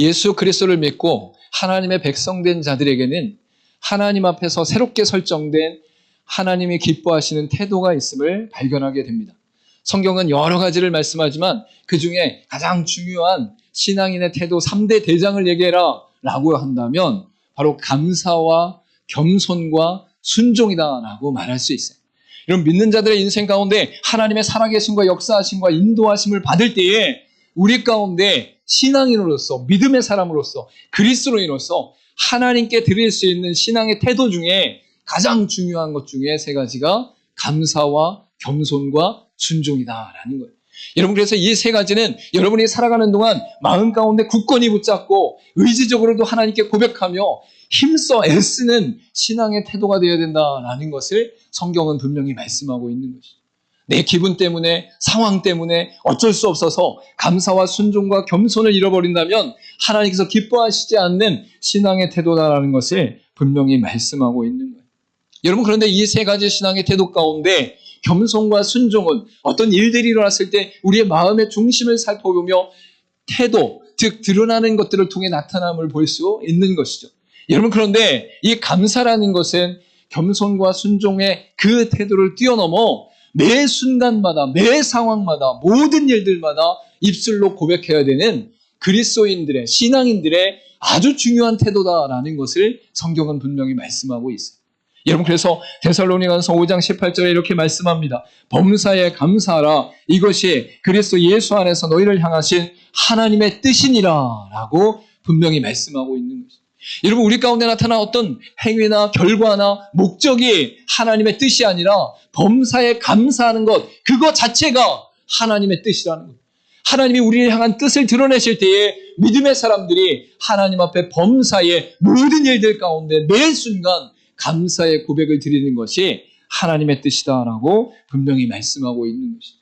예수 그리스도를 믿고 하나님의 백성된 자들에게는 하나님 앞에서 새롭게 설정된 하나님이 기뻐하시는 태도가 있음을 발견하게 됩니다. 성경은 여러 가지를 말씀하지만 그 중에 가장 중요한 신앙인의 태도 3대 대장을 얘기해라 라고 한다면 바로 감사와 겸손과 순종이다라고 말할 수 있어요. 이런 믿는 자들의 인생 가운데 하나님의 살아계심과 역사하심과 인도하심을 받을 때에 우리 가운데 신앙인으로서, 믿음의 사람으로서, 그리스도인으로서 하나님께 드릴 수 있는 신앙의 태도 중에 가장 중요한 것 중에 3가지가 감사와 겸손과 순종이다라는 거예요. 여러분, 그래서 이 3가지는 여러분이 살아가는 동안 마음 가운데 굳건히 붙잡고 의지적으로도 하나님께 고백하며 힘써 애쓰는 신앙의 태도가 되어야 된다라는 것을 성경은 분명히 말씀하고 있는 것이죠. 내 기분 때문에, 상황 때문에 어쩔 수 없어서 감사와 순종과 겸손을 잃어버린다면 하나님께서 기뻐하시지 않는 신앙의 태도다라는 것을 분명히 말씀하고 있는 거예요. 여러분, 그런데 이 3가지 신앙의 태도 가운데 겸손과 순종은 어떤 일들이 일어났을 때 우리의 마음의 중심을 살펴보며 태도, 즉 드러나는 것들을 통해 나타남을 볼 수 있는 것이죠. 여러분, 그런데 이 감사라는 것은 겸손과 순종의 그 태도를 뛰어넘어 매 순간마다, 매 상황마다, 모든 일들마다 입술로 고백해야 되는 그리스도인들의, 신앙인들의 아주 중요한 태도다라는 것을 성경은 분명히 말씀하고 있어요. 여러분, 그래서 데살로니가서 5장 18절에 이렇게 말씀합니다. 범사에 감사하라. 이것이 그리스도 예수 안에서 너희를 향하신 하나님의 뜻이니라 라고 분명히 말씀하고 있는 것입니다. 여러분, 우리 가운데 나타난 어떤 행위나 결과나 목적이 하나님의 뜻이 아니라 범사에 감사하는 것, 그거 자체가 하나님의 뜻이라는 것. 하나님이 우리를 향한 뜻을 드러내실 때에 믿음의 사람들이 하나님 앞에 범사에 모든 일들 가운데 매 순간 감사의 고백을 드리는 것이 하나님의 뜻이다라고 분명히 말씀하고 있는 것이죠.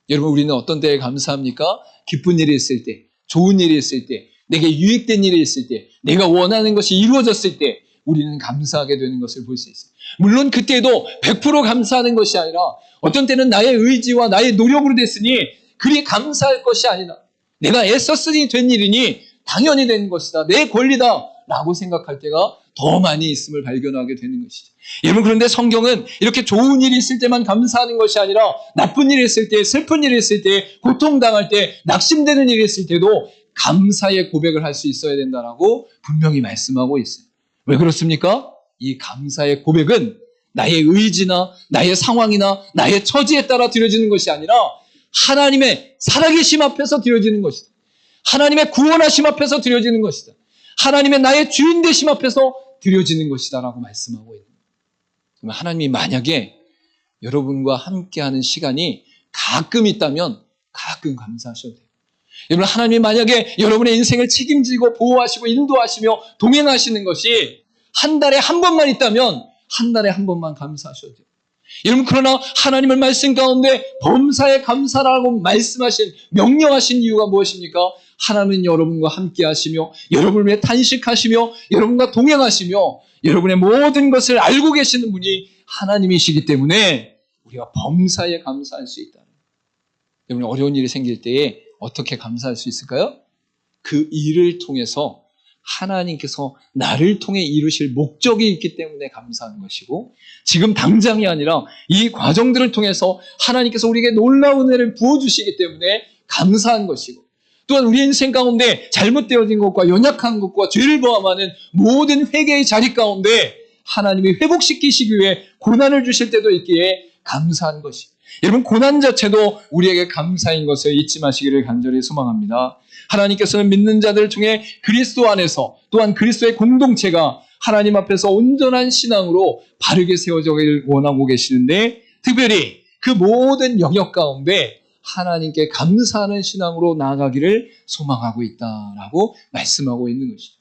여러분, 우리는 어떤 때에 감사합니까? 기쁜 일이 있을 때, 좋은 일이 있을 때, 내게 유익된 일이 있을 때, 내가 원하는 것이 이루어졌을 때 우리는 감사하게 되는 것을 볼 수 있어요. 물론 그때도 100% 감사하는 것이 아니라 어떤 때는 나의 의지와 나의 노력으로 됐으니 그리 감사할 것이 아니다. 내가 애썼으니 된 일이니 당연히 된 것이다. 내 권리다 라고 생각할 때가 더 많이 있음을 발견하게 되는 것이죠. 여러분, 그런데 성경은 이렇게 좋은 일이 있을 때만 감사하는 것이 아니라 나쁜 일이 있을 때, 슬픈 일이 있을 때, 고통당할 때, 낙심되는 일이 있을 때도 감사의 고백을 할 수 있어야 된다라고 분명히 말씀하고 있어요. 왜 그렇습니까? 이 감사의 고백은 나의 의지나 나의 상황이나 나의 처지에 따라 드려지는 것이 아니라 하나님의 살아계심 앞에서 드려지는 것이다. 하나님의 구원하심 앞에서 드려지는 것이다. 하나님의 나의 주인 되심 앞에서 드려지는 것이다 라고 말씀하고 있는 거예요. 하나님이 만약에 여러분과 함께하는 시간이 가끔 있다면 가끔 감사하셔도 돼요. 여러분, 하나님이 만약에 여러분의 인생을 책임지고 보호하시고 인도하시며 동행하시는 것이 한 달에 한 번만 있다면 한 달에 한 번만 감사하셔도 돼요. 여러분, 그러나 하나님의 말씀 가운데 범사에 감사라고 말씀하신, 명령하신 이유가 무엇입니까? 하나님은 여러분과 함께 하시며 여러분을 위해 탄식하시며 여러분과 동행하시며 여러분의 모든 것을 알고 계시는 분이 하나님이시기 때문에 우리가 범사에 감사할 수 있다. 여러분, 어려운 일이 생길 때에 어떻게 감사할 수 있을까요? 그 일을 통해서 하나님께서 나를 통해 이루실 목적이 있기 때문에 감사하는 것이고, 지금 당장이 아니라 이 과정들을 통해서 하나님께서 우리에게 놀라운 은혜를 부어주시기 때문에 감사한 것이고, 또한 우리 인생 가운데 잘못되어진 것과 연약한 것과 죄를 범하는 모든 회개의 자리 가운데 하나님이 회복시키시기 위해 고난을 주실 때도 있기에 감사한 것이. 여러분, 고난 자체도 우리에게 감사인 것을 잊지 마시기를 간절히 소망합니다. 하나님께서는 믿는 자들을 통해 그리스도 안에서 또한 그리스도의 공동체가 하나님 앞에서 온전한 신앙으로 바르게 세워지기를 원하고 계시는데, 특별히 그 모든 영역 가운데 하나님께 감사하는 신앙으로 나아가기를 소망하고 있다라고 말씀하고 있는 것이죠.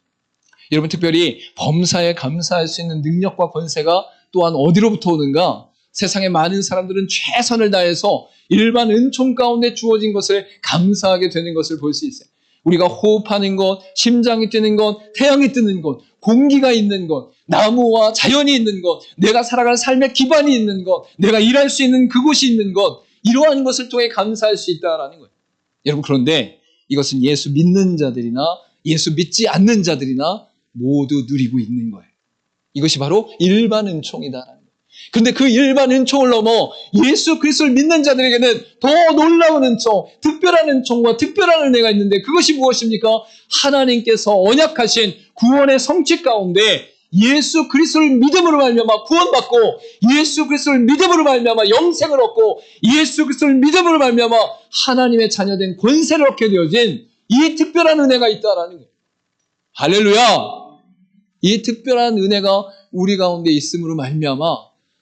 여러분, 특별히 범사에 감사할 수 있는 능력과 권세가 또한 어디로부터 오는가? 세상의 많은 사람들은 최선을 다해서 일반 은총 가운데 주어진 것을 감사하게 되는 것을 볼 수 있어요. 우리가 호흡하는 것, 심장이 뛰는 것, 태양이 뜨는 것, 공기가 있는 것, 나무와 자연이 있는 것, 내가 살아갈 삶의 기반이 있는 것, 내가 일할 수 있는 그곳이 있는 것, 이러한 것을 통해 감사할 수 있다는 거예요. 여러분, 그런데 이것은 예수 믿는 자들이나 예수 믿지 않는 자들이나 모두 누리고 있는 거예요. 이것이 바로 일반 은총이다라는 거예요. 그런데 그 일반 은총을 넘어 예수 그리스도를 믿는 자들에게는 더 놀라운 은총, 특별한 은총과 특별한 은혜가 있는데, 그것이 무엇입니까? 하나님께서 언약하신 구원의 성취 가운데 예수 그리스도를 믿음으로 말미암아 구원받고, 예수 그리스도를 믿음으로 말미암아 영생을 얻고, 예수 그리스도를 믿음으로 말미암아 하나님의 자녀된 권세를 얻게 되어진 이 특별한 은혜가 있다라는 거예요. 할렐루야! 이 특별한 은혜가 우리 가운데 있음으로 말미암아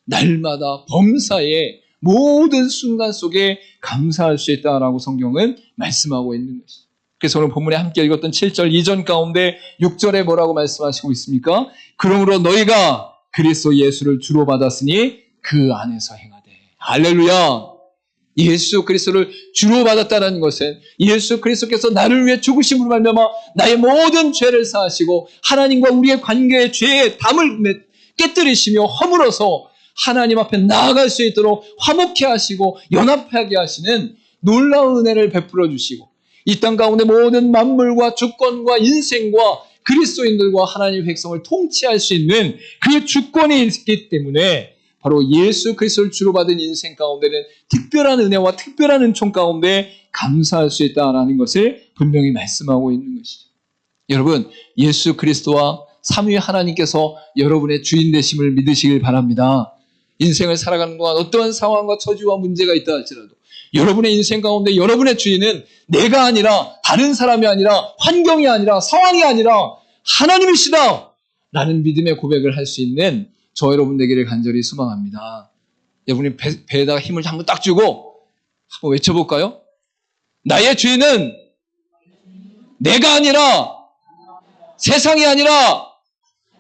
날마다 범사의 모든 순간 속에 감사할 수 있다라고 성경은 말씀하고 있는 것이죠. 그래서 오늘 본문에 함께 읽었던 7절 이전 가운데 6절에 뭐라고 말씀하시고 있습니까? 그러므로 너희가 그리스도 예수를 주로 받았으니 그 안에서 행하되. 할렐루야! 예수 그리스도를 주로 받았다는 것은 예수 그리스도께서 나를 위해 죽으심으로 말미암아 나의 모든 죄를 사하시고 하나님과 우리의 관계의 죄의 담을 깨뜨리시며 허물어서 하나님 앞에 나아갈 수 있도록 화목케 하시고 연합하게 하시는 놀라운 은혜를 베풀어 주시고, 이 땅 가운데 모든 만물과 주권과 인생과 그리스도인들과 하나님의 백성을 통치할 수 있는 그 주권이 있기 때문에 바로 예수 그리스도를 주로 받은 인생 가운데는 특별한 은혜와 특별한 은총 가운데 감사할 수 있다라는 것을 분명히 말씀하고 있는 것이죠. 여러분, 예수 그리스도와 삼위 하나님께서 여러분의 주인 되심을 믿으시길 바랍니다. 인생을 살아가는 동안 어떠한 상황과 처지와 문제가 있다 할지라도 여러분의 인생 가운데 여러분의 주인은 내가 아니라, 다른 사람이 아니라, 환경이 아니라, 상황이 아니라 하나님이시다 라는 믿음의 고백을 할 수 있는 저 여러분 되기를 간절히 소망합니다. 여러분이 배에다가 힘을 한번 딱 주고 한번 외쳐볼까요? 나의 주인은 내가 아니라, 세상이 아니라,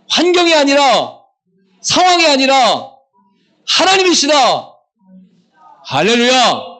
환경이 아니라, 상황이 아니라 하나님이시다. 할렐루야!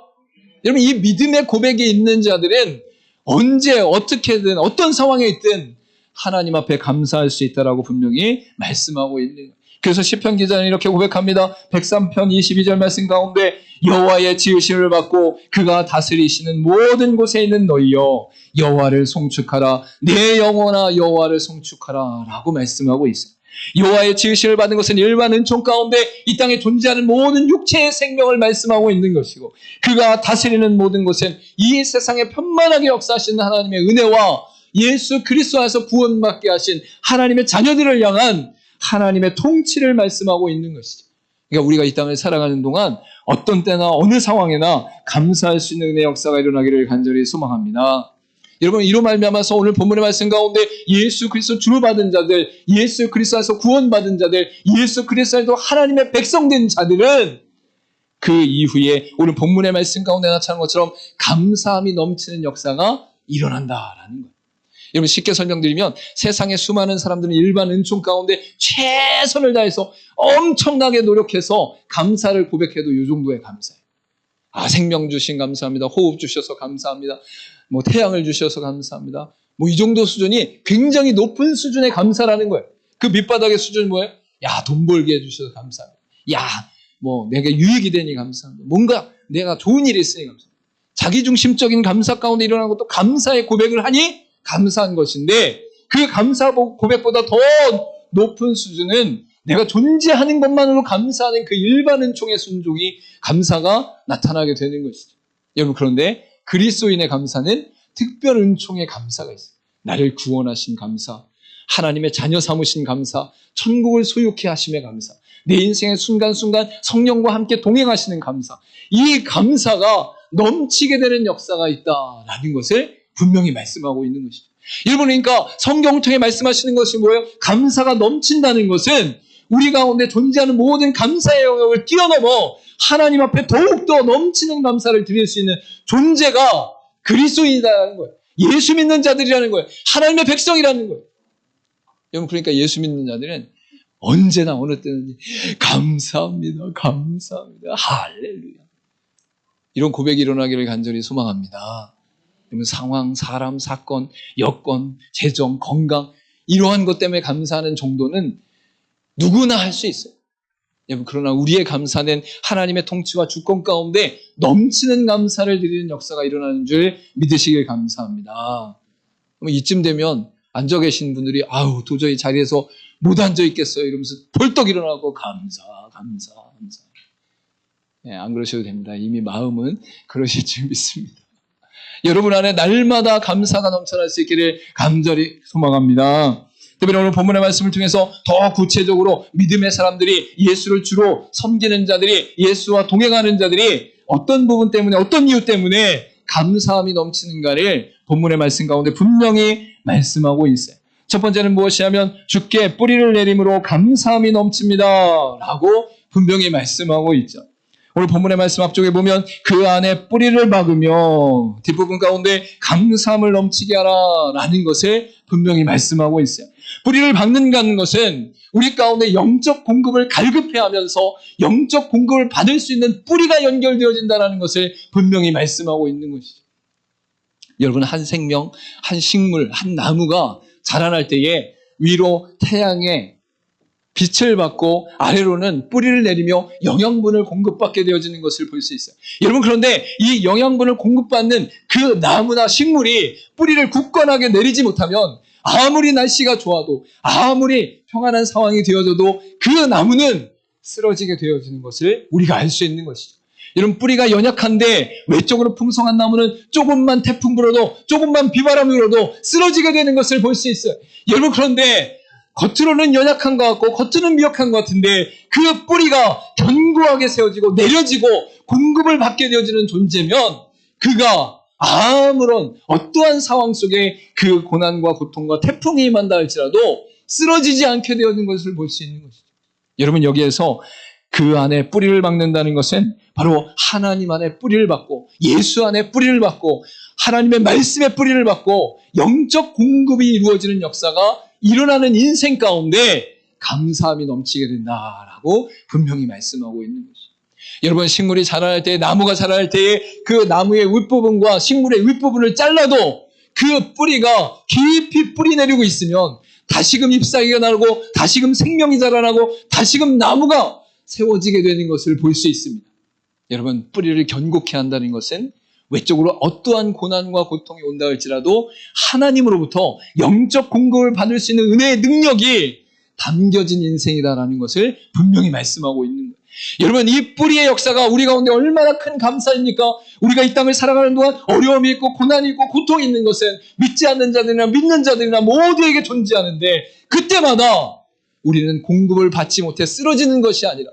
여러분, 이 믿음의 고백이 있는 자들은 언제 어떻게든 어떤 상황에 있든 하나님 앞에 감사할 수 있다라고 분명히 말씀하고 있는 거예요. 그래서 시편 기자는 이렇게 고백합니다. 103편 22절 말씀 가운데 여호와의 지으심을 받고 그가 다스리시는 모든 곳에 있는 너희여 여호와를 송축하라. 내 영혼아 여호와를 송축하라 라고 말씀하고 있어요. 여호와의 지으심을 받는 것은 일반 은총 가운데 이 땅에 존재하는 모든 육체의 생명을 말씀하고 있는 것이고, 그가 다스리는 모든 것은 이 세상에 편만하게 역사하시는 하나님의 은혜와 예수 그리스도 안에서 구원받게 하신 하나님의 자녀들을 향한 하나님의 통치를 말씀하고 있는 것이죠. 그러니까 우리가 이 땅을 살아가는 동안 어떤 때나 어느 상황에나 감사할 수 있는 은혜의 역사가 일어나기를 간절히 소망합니다. 여러분, 이로 말미암아서 오늘 본문의 말씀 가운데 예수 그리스도 주로 받은 자들, 예수 그리스도에서 구원받은 자들, 예수 그리스도에서 하나님의 백성된 자들은 그 이후에 오늘 본문의 말씀 가운데 나타난 것처럼 감사함이 넘치는 역사가 일어난다라는 거예요. 여러분, 쉽게 설명드리면 세상의 수많은 사람들은 일반 은총 가운데 최선을 다해서 엄청나게 노력해서 감사를 고백해도 이 정도의 감사예요. 아, 생명 주신 감사합니다. 호흡 주셔서 감사합니다. 뭐 태양을 주셔서 감사합니다. 뭐 이 정도 수준이 굉장히 높은 수준의 감사라는 거예요. 그 밑바닥의 수준은 뭐예요? 야, 돈 벌게 해주셔서 감사합니다. 야, 뭐 내가 유익이 되니 감사합니다. 뭔가 내가 좋은 일이 있으니 감사합니다. 자기중심적인 감사 가운데 일어나는 것도 감사의 고백을 하니 감사한 것인데, 그 감사 고백보다 더 높은 수준은 내가 존재하는 것만으로 감사하는 그 일반 은총의 순종이 감사가 나타나게 되는 것이죠. 여러분, 그런데 그리스도인의 감사는 특별 은총의 감사가 있어요. 나를 구원하신 감사, 하나님의 자녀 삼으신 감사, 천국을 소유케 하심의 감사, 내 인생의 순간순간 성령과 함께 동행하시는 감사, 이 감사가 넘치게 되는 역사가 있다라는 것을 분명히 말씀하고 있는 것이죠. 여러분, 그러니까 성경을 통해 말씀하시는 것이 뭐예요? 감사가 넘친다는 것은 우리 가운데 존재하는 모든 감사의 영역을 뛰어넘어 하나님 앞에 더욱더 넘치는 감사를 드릴 수 있는 존재가 그리스도인이라는 거예요. 예수 믿는 자들이라는 거예요. 하나님의 백성이라는 거예요. 여러분, 그러니까 예수 믿는 자들은 언제나 어느 때든지 감사합니다. 감사합니다. 할렐루야. 이런 고백이 일어나기를 간절히 소망합니다. 여러분, 상황, 사람, 사건, 여건, 재정, 건강, 이러한 것 때문에 감사하는 정도는 누구나 할 수 있어요. 여러분, 그러나 우리의 감사는 하나님의 통치와 주권 가운데 넘치는 감사를 드리는 역사가 일어나는 줄 믿으시길 감사합니다. 그럼 이쯤 되면 앉아 계신 분들이 아우 도저히 자리에서 못 앉아 있겠어요 이러면서 벌떡 일어나고 감사. 안 그러셔도 됩니다. 이미 마음은 그러실 줄 믿습니다. 여러분 안에 날마다 감사가 넘쳐날 수 있기를 간절히 소망합니다. 특별히 오늘 본문의 말씀을 통해서 더 구체적으로 믿음의 사람들이 예수를 주로 섬기는 자들이 예수와 동행하는 자들이 어떤 부분 때문에 어떤 이유 때문에 감사함이 넘치는가를 본문의 말씀 가운데 분명히 말씀하고 있어요. 첫 번째는 무엇이냐면 주께 뿌리를 내림으로 감사함이 넘칩니다 라고 분명히 말씀하고 있죠. 오늘 본문의 말씀 앞쪽에 보면 그 안에 뿌리를 박으며 뒷부분 가운데 감사함을 넘치게 하라 라는 것을 분명히 말씀하고 있어요. 뿌리를 박는다는 것은 우리 가운데 영적 공급을 갈급해 하면서 영적 공급을 받을 수 있는 뿌리가 연결되어진다는 것을 분명히 말씀하고 있는 것이죠. 여러분 한 생명, 한 식물, 한 나무가 자라날 때에 위로 태양의 빛을 받고 아래로는 뿌리를 내리며 영양분을 공급받게 되어지는 것을 볼 수 있어요. 여러분 그런데 이 영양분을 공급받는 그 나무나 식물이 뿌리를 굳건하게 내리지 못하면 아무리 날씨가 좋아도 아무리 평안한 상황이 되어져도 그 나무는 쓰러지게 되어지는 것을 우리가 알 수 있는 것이죠. 이런 뿌리가 연약한데 외적으로 풍성한 나무는 조금만 태풍 불어도 조금만 비바람이 불어도 쓰러지게 되는 것을 볼 수 있어요. 여러분 그런데 겉으로는 연약한 것 같고 겉으로는 미약한 것 같은데 그 뿌리가 견고하게 세워지고 내려지고 공급을 받게 되어지는 존재면 그가 아무런 어떠한 상황 속에 그 고난과 고통과 태풍이 임한다 할지라도 쓰러지지 않게 되어진 것을 볼 수 있는 것이죠. 여러분 여기에서 그 안에 뿌리를 박는다는 것은 바로 하나님 안에 뿌리를 박고 예수 안에 뿌리를 박고 하나님의 말씀에 뿌리를 박고 영적 공급이 이루어지는 역사가 일어나는 인생 가운데 감사함이 넘치게 된다라고 분명히 말씀하고 있는 것이죠. 여러분 식물이 자랄 때 나무가 자랄 때에 그 나무의 윗부분과 식물의 윗부분을 잘라도 그 뿌리가 깊이 뿌리 내리고 있으면 다시금 잎사귀가 나고 다시금 생명이 자라나고 다시금 나무가 세워지게 되는 것을 볼 수 있습니다. 여러분 뿌리를 견고케 한다는 것은 외적으로 어떠한 고난과 고통이 온다 할지라도 하나님으로부터 영적 공급을 받을 수 있는 은혜의 능력이 담겨진 인생이다라는 것을 분명히 말씀하고 있는 거예요. 여러분 이 뿌리의 역사가 우리 가운데 얼마나 큰 감사입니까? 우리가 이 땅을 살아가는 동안 어려움이 있고 고난이 있고 고통이 있는 것은 믿지 않는 자들이나 믿는 자들이나 모두에게 존재하는데 그때마다 우리는 공급을 받지 못해 쓰러지는 것이 아니라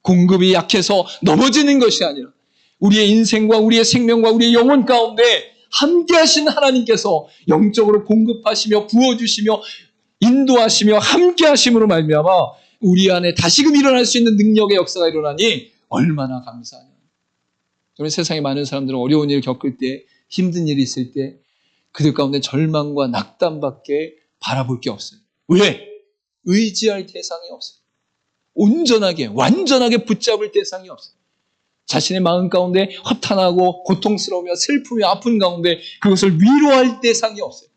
공급이 약해서 넘어지는 것이 아니라 우리의 인생과 우리의 생명과 우리의 영혼 가운데 함께 하신 하나님께서 영적으로 공급하시며 부어주시며 인도하시며 함께 하심으로 말미암아 우리 안에 다시금 일어날 수 있는 능력의 역사가 일어나니 얼마나 감사하냐. 여러분 세상에 많은 사람들은 어려운 일을 겪을 때 힘든 일이 있을 때 그들 가운데 절망과 낙담밖에 바라볼 게 없어요. 왜? 의지할 대상이 없어요. 온전하게 완전하게 붙잡을 대상이 없어요. 자신의 마음 가운데 허탄하고 고통스러우며 슬프며 아픈 가운데 그것을 위로할 대상이 없어요.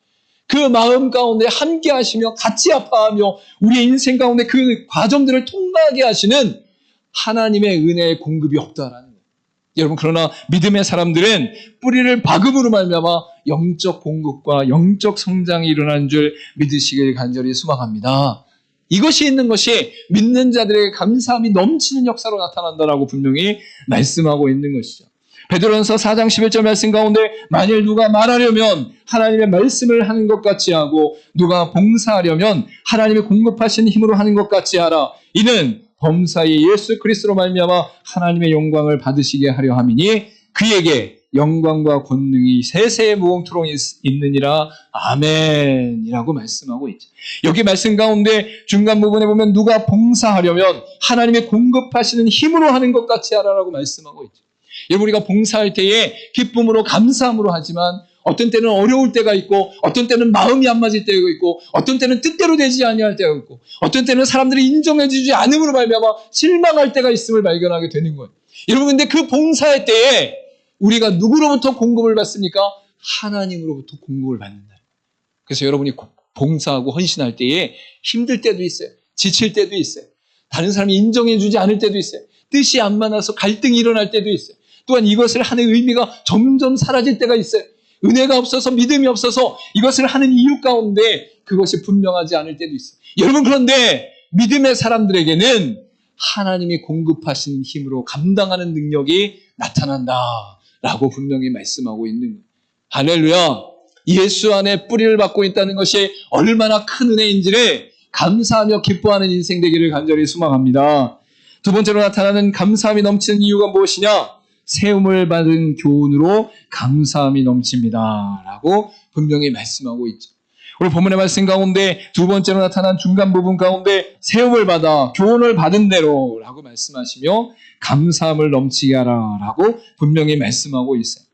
그 마음 가운데 함께 하시며 같이 아파하며 우리의 인생 가운데 그 과정들을 통과하게 하시는 하나님의 은혜의 공급이 없다라는 거예요. 여러분 그러나 믿음의 사람들은 뿌리를 박음으로 말미암아 영적 공급과 영적 성장이 일어나는 줄 믿으시길 간절히 소망합니다. 이것이 있는 것이 믿는 자들에게 감사함이 넘치는 역사로 나타난다라고 분명히 말씀하고 있는 것이죠. 베드로전서 4장 11절 말씀 가운데 만일 누가 말하려면 하나님의 말씀을 하는 것 같이 하고 누가 봉사하려면 하나님의 공급하신 힘으로 하는 것 같이 하라. 이는 범사의 예수 그리스도로 말미암아 하나님의 영광을 받으시게 하려 함이니 그에게 영광과 권능이 세세에 무궁토록 있느니라. 아멘이라고 말씀하고 있죠. 여기 말씀 가운데 중간 부분에 보면 누가 봉사하려면 하나님의 공급하시는 힘으로 하는 것 같이 하라라고 말씀하고 있죠. 여러분 우리가 봉사할 때에 기쁨으로 감사함으로 하지만 어떤 때는 어려울 때가 있고 어떤 때는 마음이 안 맞을 때가 있고 어떤 때는 뜻대로 되지 아니할 때가 있고 어떤 때는 사람들이 인정해 주지 않음으로 말미암아 실망할 때가 있음을 발견하게 되는 거예요. 여러분 근데 그 봉사할 때에 우리가 누구로부터 공급을 받습니까? 하나님으로부터 공급을 받는다. 그래서 여러분이 봉사하고 헌신할 때에 힘들 때도 있어요. 지칠 때도 있어요. 다른 사람이 인정해 주지 않을 때도 있어요. 뜻이 안 맞아서 갈등이 일어날 때도 있어요. 또한 이것을 하는 의미가 점점 사라질 때가 있어요. 은혜가 없어서 믿음이 없어서 이것을 하는 이유 가운데 그것이 분명하지 않을 때도 있어요. 여러분, 그런데 믿음의 사람들에게는 하나님이 공급하시는 힘으로 감당하는 능력이 나타난다라고 분명히 말씀하고 있는 거예요. 할렐루야. 예수 안에 뿌리를 받고 있다는 것이 얼마나 큰 은혜인지를 감사하며 기뻐하는 인생 되기를 간절히 소망합니다. 두 번째로 나타나는 감사함이 넘치는 이유가 무엇이냐? 세움을 받은 교훈으로 감사함이 넘칩니다 라고 분명히 말씀하고 있죠. 오늘 본문의 말씀 가운데 두 번째로 나타난 중간 부분 가운데 세움을 받아 교훈을 받은 대로 라고 말씀하시며 감사함을 넘치게 하라 라고 분명히 말씀하고 있어요.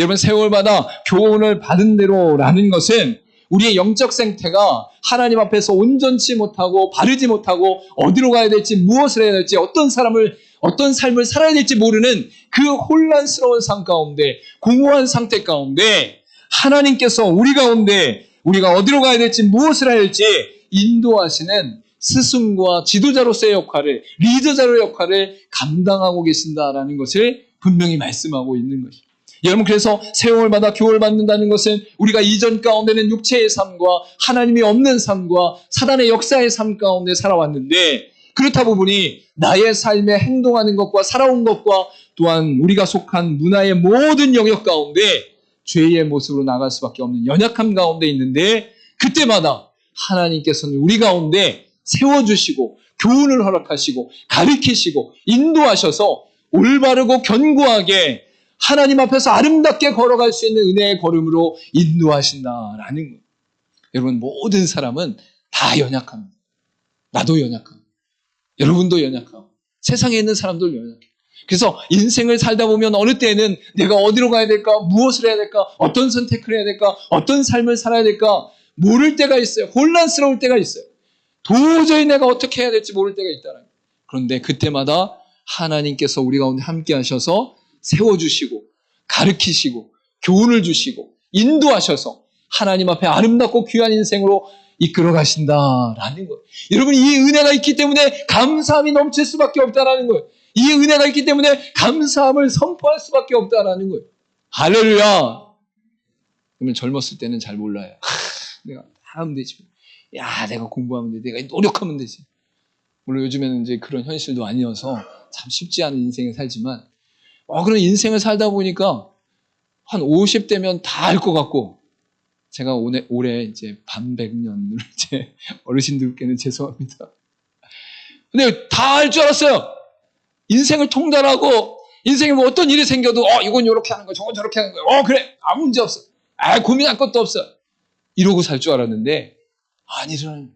여러분, 세움을 받아 교훈을 받은 대로라는 것은 우리의 영적 생태가 하나님 앞에서 온전치 못하고 바르지 못하고 어디로 가야 될지, 무엇을 해야 될지, 어떤 삶을 살아야 될지 모르는 그 혼란스러운 삶 가운데, 공허한 상태 가운데 하나님께서 우리 가운데 우리가 어디로 가야 될지, 무엇을 해야 될지 인도하시는 스승과 지도자로서의 역할을, 리더자로의 역할을 감당하고 계신다라는 것을 분명히 말씀하고 있는 것입니다. 여러분, 그래서 세움을 받아 교훈을 받는다는 것은 우리가 이전 가운데는 육체의 삶과 하나님이 없는 삶과 사단의 역사의 삶 가운데 살아왔는데, 그렇다 보니 나의 삶에 행동하는 것과 살아온 것과 또한 우리가 속한 문화의 모든 영역 가운데 죄의 모습으로 나갈 수밖에 없는 연약함 가운데 있는데, 그때마다 하나님께서는 우리 가운데 세워주시고 교훈을 허락하시고 가르치시고 인도하셔서 올바르고 견고하게 하나님 앞에서 아름답게 걸어갈 수 있는 은혜의 걸음으로 인도하신다라는 거예요. 여러분, 모든 사람은 다 연약합니다. 나도 연약하고 여러분도 연약하고 세상에 있는 사람도 연약해요. 그래서 인생을 살다 보면 어느 때에는 내가 어디로 가야 될까, 무엇을 해야 될까, 어떤 선택을 해야 될까, 어떤 삶을 살아야 될까 모를 때가 있어요. 혼란스러울 때가 있어요. 도저히 내가 어떻게 해야 될지 모를 때가 있다는 거예요. 그런데 그때마다 하나님께서 우리 가운데 함께 하셔서 세워주시고 가르치시고 교훈을 주시고 인도하셔서 하나님 앞에 아름답고 귀한 인생으로 이끌어 가신다라는 거예요. 여러분, 이 은혜가 있기 때문에 감사함이 넘칠 수밖에 없다라는 거예요. 이 은혜가 있기 때문에 감사함을 선포할 수밖에 없다라는 거예요. 할렐루야. 그러면 젊었을 때는 잘 몰라요. 내가 다 하면 되지. 야, 내가 공부하면 돼. 내가 노력하면 되지. 물론 요즘에는 이제 그런 현실도 아니어서 참 쉽지 않은 인생을 살지만, 그런 인생을 살다 보니까 한 50대면 다 알 것 같고, 제가 올해 이제 반백년을 이제 어르신들께는 죄송합니다. 근데 다 알 줄 알았어요. 인생을 통달하고, 인생에 뭐 어떤 일이 생겨도, 이건 이렇게 하는 거야, 저건 저렇게 하는 거야. 그래, 아무 문제 없어. 고민할 것도 없어. 이러고 살 줄 알았는데, 아니라는,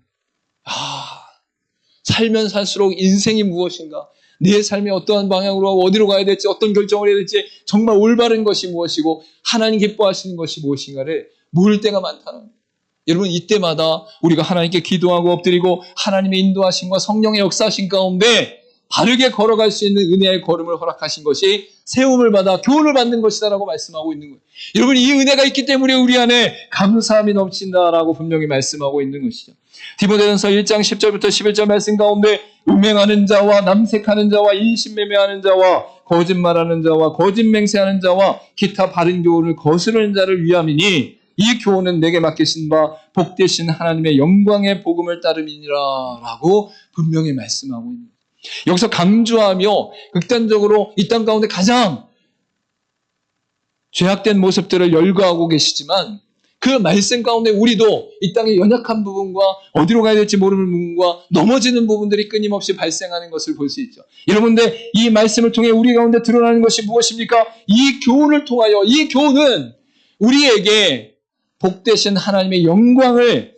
살면 살수록 인생이 무엇인가, 내 삶이 어떠한 방향으로 어디로 가야 될지, 어떤 결정을 해야 될지, 정말 올바른 것이 무엇이고 하나님 기뻐하시는 것이 무엇인가를 모를 때가 많다는 거예요. 여러분, 이때마다 우리가 하나님께 기도하고 엎드리고 하나님의 인도하심과 성령의 역사하신 가운데 바르게 걸어갈 수 있는 은혜의 걸음을 허락하신 것이 세움을 받아 교훈을 받는 것이다라고 말씀하고 있는 거예요. 여러분, 이 은혜가 있기 때문에 우리 안에 감사함이 넘친다라고 분명히 말씀하고 있는 것이죠. 디모데전서 1장 10절부터 11절 말씀 가운데 음행하는 자와 남색하는 자와 인신매매하는 자와 거짓말하는 자와 거짓맹세하는 자와 기타 바른 교훈을 거스르는 자를 위함이니 이 교훈은 내게 맡기신 바 복되신 하나님의 영광의 복음을 따름이니라 라고 분명히 말씀하고 있는 거예요. 여기서 강조하며 극단적으로 이 땅 가운데 가장 죄악된 모습들을 열거하고 계시지만, 그 말씀 가운데 우리도 이 땅의 연약한 부분과 어디로 가야 될지 모르는 부분과 넘어지는 부분들이 끊임없이 발생하는 것을 볼 수 있죠. 여러분들, 이 말씀을 통해 우리 가운데 드러나는 것이 무엇입니까? 이 교훈을 통하여, 이 교훈은 우리에게 복되신 하나님의 영광의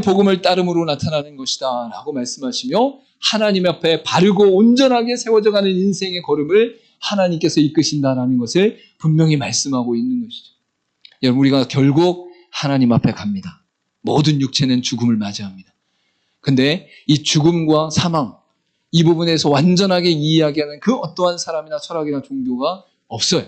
복음을 따름으로 나타나는 것이다 라고 말씀하시며, 하나님 앞에 바르고 온전하게 세워져가는 인생의 걸음을 하나님께서 이끄신다라는 것을 분명히 말씀하고 있는 것이죠. 여러분, 우리가 결국 하나님 앞에 갑니다. 모든 육체는 죽음을 맞이합니다. 근데 이 죽음과 사망, 이 부분에서 완전하게 이야기하는 그 어떠한 사람이나 철학이나 종교가 없어요.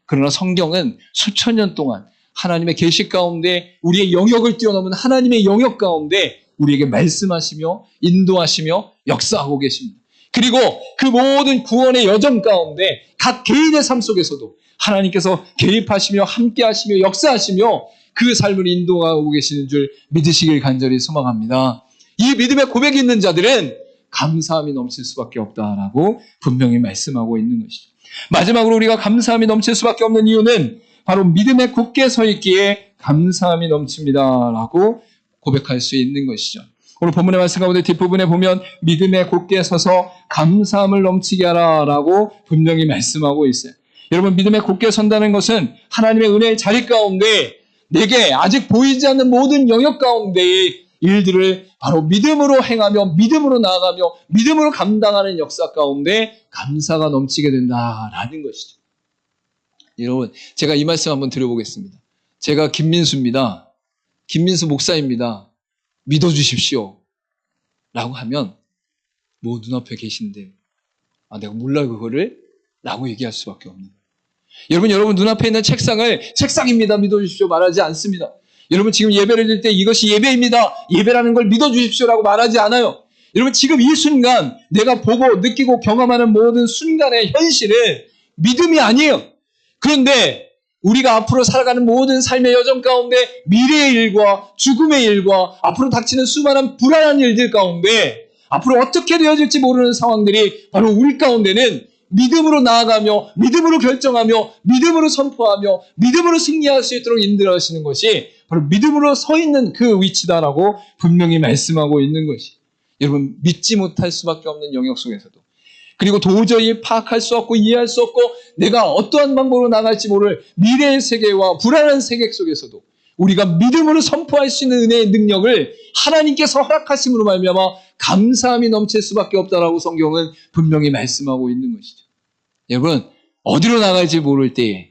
그러나 성경은 수천 년 동안 하나님의 계시 가운데 우리의 영역을 뛰어넘은 하나님의 영역 가운데 우리에게 말씀하시며 인도하시며 역사하고 계십니다. 그리고 그 모든 구원의 여정 가운데 각 개인의 삶 속에서도 하나님께서 개입하시며 함께하시며 역사하시며 그 삶을 인도하고 계시는 줄 믿으시길 간절히 소망합니다. 이 믿음의 고백이 있는 자들은 감사함이 넘칠 수밖에 없다라고 분명히 말씀하고 있는 것이죠. 마지막으로 우리가 감사함이 넘칠 수밖에 없는 이유는 바로 믿음에 굳게 서 있기에 감사함이 넘칩니다라고 고백할 수 있는 것이죠. 오늘 본문의 말씀 가운데 뒷부분에 보면 믿음에 굳게 서서 감사함을 넘치게 하라라고 분명히 말씀하고 있어요. 여러분, 믿음에 굳게 선다는 것은 하나님의 은혜의 자리 가운데 내게 아직 보이지 않는 모든 영역 가운데의 일들을 바로 믿음으로 행하며 믿음으로 나아가며 믿음으로 감당하는 역사 가운데 감사가 넘치게 된다라는 것이죠. 여러분, 제가 이 말씀 한번 드려보겠습니다. 제가 김민수입니다. 김민수 목사입니다. 믿어주십시오. 라고 하면 뭐 눈앞에 계신데 내가 몰라 그거를? 라고 얘기할 수밖에 없는 거예요. 여러분 눈앞에 있는 책상입니다. 믿어주십시오. 말하지 않습니다. 여러분 지금 예배를 드릴 때 이것이 예배입니다. 예배라는 걸 믿어주십시오라고 말하지 않아요. 여러분 지금 이 순간 내가 보고 느끼고 경험하는 모든 순간의 현실은 믿음이 아니에요. 그런데 우리가 앞으로 살아가는 모든 삶의 여정 가운데 미래의 일과 죽음의 일과 앞으로 닥치는 수많은 불안한 일들 가운데 앞으로 어떻게 되어질지 모르는 상황들이 바로 우리 가운데는 믿음으로 나아가며 믿음으로 결정하며 믿음으로 선포하며 믿음으로 승리할 수 있도록 인도하시는 것이 바로 믿음으로 서 있는 그 위치다라고 분명히 말씀하고 있는 것이, 여러분 믿지 못할 수밖에 없는 영역 속에서도, 그리고 도저히 파악할 수 없고 이해할 수 없고 내가 어떠한 방법으로 나갈지 모를 미래의 세계와 불안한 세계 속에서도 우리가 믿음으로 선포할 수 있는 은혜의 능력을 하나님께서 허락하심으로 말미암아 감사함이 넘칠 수밖에 없다라고 성경은 분명히 말씀하고 있는 것이죠. 여러분, 어디로 나갈지 모를 때에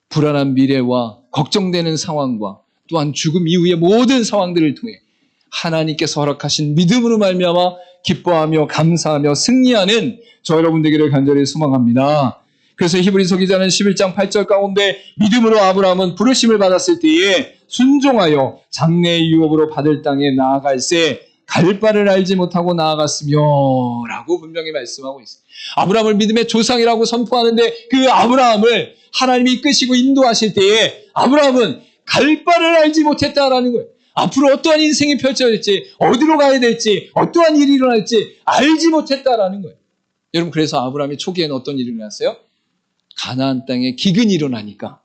불안한 미래와 걱정되는 상황과 또한 죽음 이후의 모든 상황들을 통해 하나님께서 허락하신 믿음으로 말미암아 기뻐하며 감사하며 승리하는 저 여러분 되기를 간절히 소망합니다. 그래서 히브리서 기자는 11장 8절 가운데 믿음으로 아브라함은 부르심을 받았을 때에 순종하여 장래의 유업으로 받을 땅에 나아갈새 갈 바를 알지 못하고 나아갔으며 라고 분명히 말씀하고 있어요. 아브라함을 믿음의 조상이라고 선포하는데 그 아브라함을 하나님이 이끄시고 인도하실 때에 아브라함은 갈 바를 알지 못했다라는 거예요. 앞으로 어떠한 인생이 펼쳐질지, 어디로 가야 될지, 어떠한 일이 일어날지 알지 못했다라는 거예요. 여러분, 그래서 아브라함이 초기에는 어떤 일이 일어났어요? 가나안 땅에 기근이 일어나니까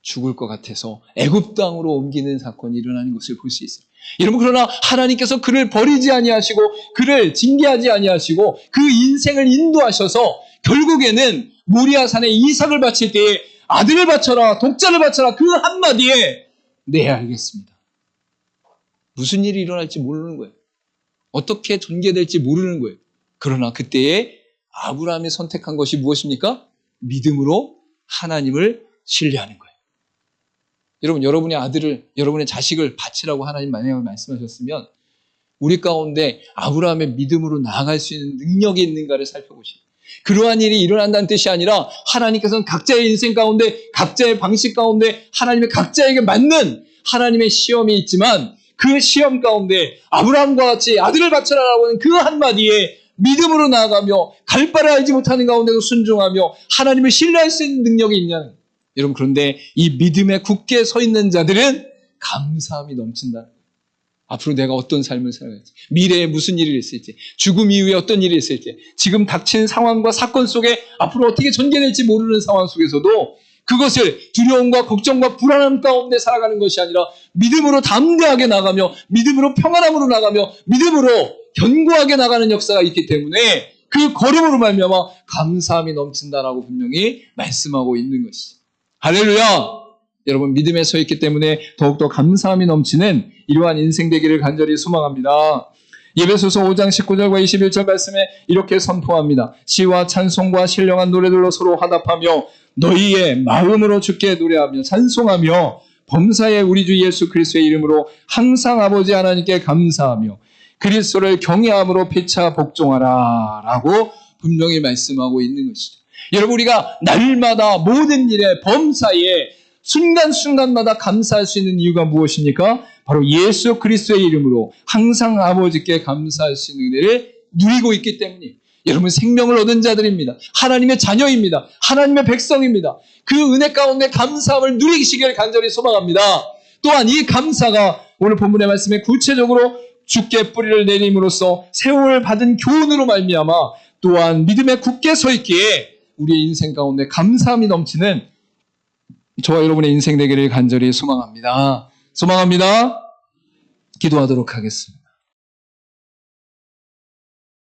죽을 것 같아서 애굽 땅으로 옮기는 사건이 일어나는 것을 볼 수 있어요. 여러분, 그러나 하나님께서 그를 버리지 아니하시고 그를 징계하지 아니하시고 그 인생을 인도하셔서 결국에는 모리아산에 이삭을 바칠 때에 아들을 바쳐라, 독자를 바쳐라, 그 한마디에 네, 알겠습니다. 무슨 일이 일어날지 모르는 거예요. 어떻게 전개될지 모르는 거예요. 그러나 그때에 아브라함이 선택한 것이 무엇입니까? 믿음으로 하나님을 신뢰하는 거예요. 여러분, 여러분의 아들을, 여러분의 자식을 바치라고 하나님 만약에 말씀하셨으면 우리 가운데 아브라함의 믿음으로 나아갈 수 있는 능력이 있는가를 살펴보십시오. 그러한 일이 일어난다는 뜻이 아니라 하나님께서는 각자의 인생 가운데 각자의 방식 가운데 하나님의 각자에게 맞는 하나님의 시험이 있지만 그 시험 가운데 아브라함과 같이 아들을 바쳐라라고 하는 그 한마디에 믿음으로 나아가며 갈 바를 알지 못하는 가운데도 순종하며 하나님을 신뢰할 수 있는 능력이 있냐는 거예요. 여러분, 그런데 이 믿음에 굳게 서 있는 자들은 감사함이 넘친다는 거예요. 앞으로 내가 어떤 삶을 살아갈지, 미래에 무슨 일이 있을지, 죽음 이후에 어떤 일이 있을지, 지금 닥친 상황과 사건 속에 앞으로 어떻게 전개될지 모르는 상황 속에서도 그것을 두려움과 걱정과 불안함 가운데 살아가는 것이 아니라 믿음으로 담대하게 나가며 믿음으로 평안함으로 나가며 믿음으로 견고하게 나가는 역사가 있기 때문에 그 걸음으로 말미암아 감사함이 넘친다라고 분명히 말씀하고 있는 것이죠. 할렐루야! 여러분, 믿음에 서 있기 때문에 더욱더 감사함이 넘치는 이러한 인생 되기를 간절히 소망합니다. 에베소서 5장 19절과 21절 말씀에 이렇게 선포합니다. 시와 찬송과 신령한 노래들로 서로 화답하며 너희의 마음으로 주께 노래하며 찬송하며 범사의 우리 주 예수 그리스도의 이름으로 항상 아버지 하나님께 감사하며 그리스도를 경외함으로 피차 복종하라 라고 분명히 말씀하고 있는 것이죠. 여러분, 우리가 날마다 모든 일에 범사에 순간순간마다 감사할 수 있는 이유가 무엇입니까? 바로 예수 그리스도의 이름으로 항상 아버지께 감사할 수 있는 은혜를 누리고 있기 때문이에요. 여러분 생명을 얻은 자들입니다. 하나님의 자녀입니다. 하나님의 백성입니다. 그 은혜 가운데 감사함을 누리시길 간절히 소망합니다. 또한 이 감사가 오늘 본문의 말씀에 구체적으로 주께 뿌리를 내림으로써 세월을 받은 교훈으로 말미암아 또한 믿음에 굳게 서 있기에 우리의 인생 가운데 감사함이 넘치는 저와 여러분의 인생 되기를 간절히 소망합니다. 기도하도록 하겠습니다.